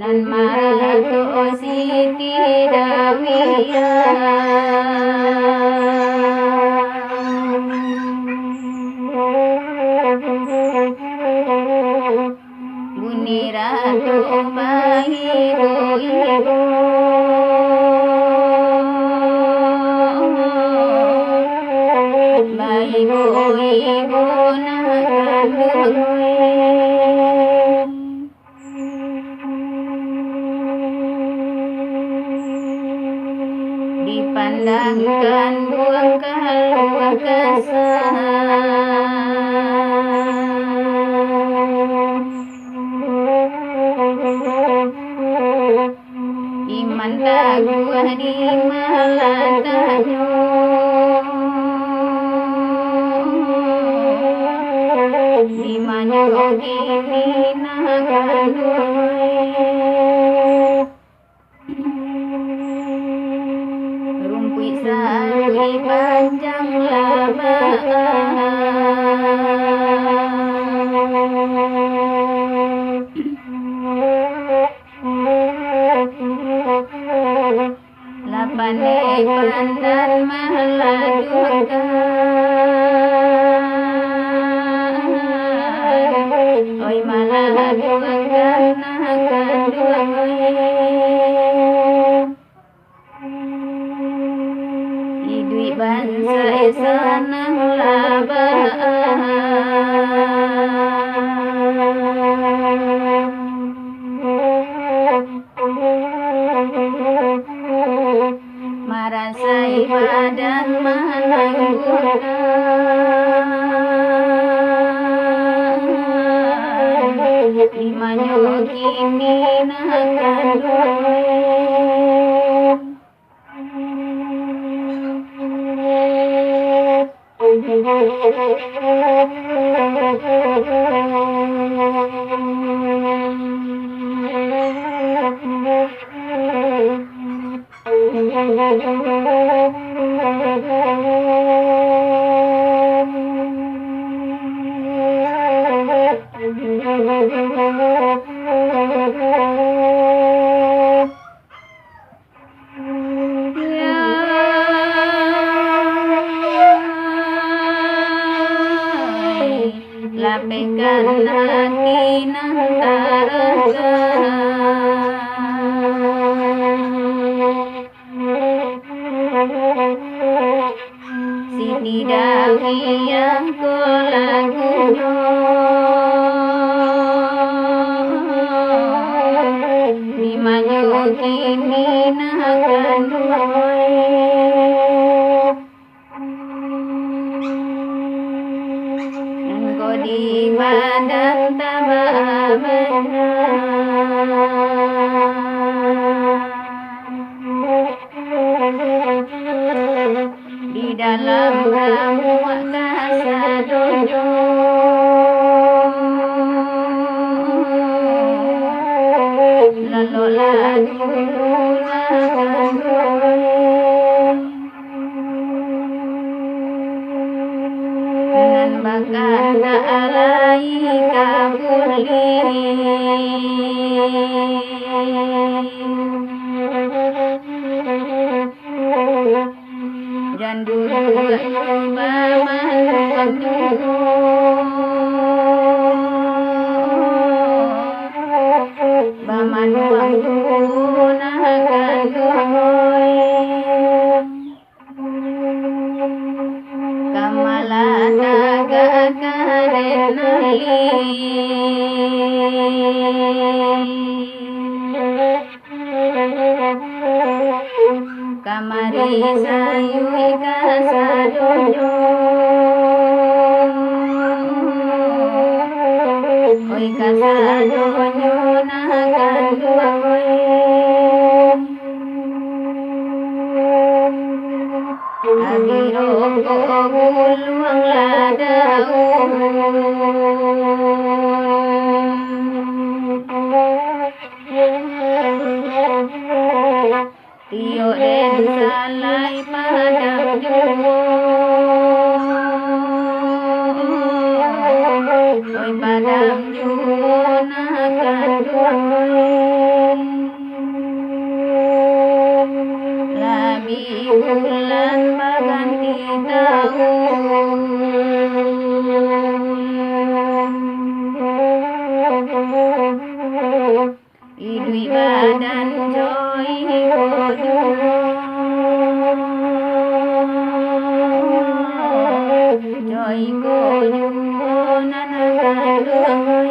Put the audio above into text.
nan marato siti dawiya bunirato bahiru ibu bahiru ibu nakandung dipandangkan buang keluar iman daguah di malatanyo di manyo kini nakaduay rumpi sari panjang labaan lapane pandan maladurkan oi maladurkan nakaduay idui bansa esanang labaan marasai badan mananggunan limanyo kini nakaduay lapekan hati nantaraga sini dahi yang kolaguno limanyo kini nakaduay di badan tabamana di dalam kamu kasadojo lalu lagu nan bakana alai kabuli Gandul baman baman wanguna gandoy kamalana gagadenali kamari sayui kasadonyo oi kasadonyo nagandoy agiro guluang ladaun Tio den salai padam juwo oi padam juwo nagandoy labi bulan baganti tahun idui badan joy kodo joy kodo nanagandoy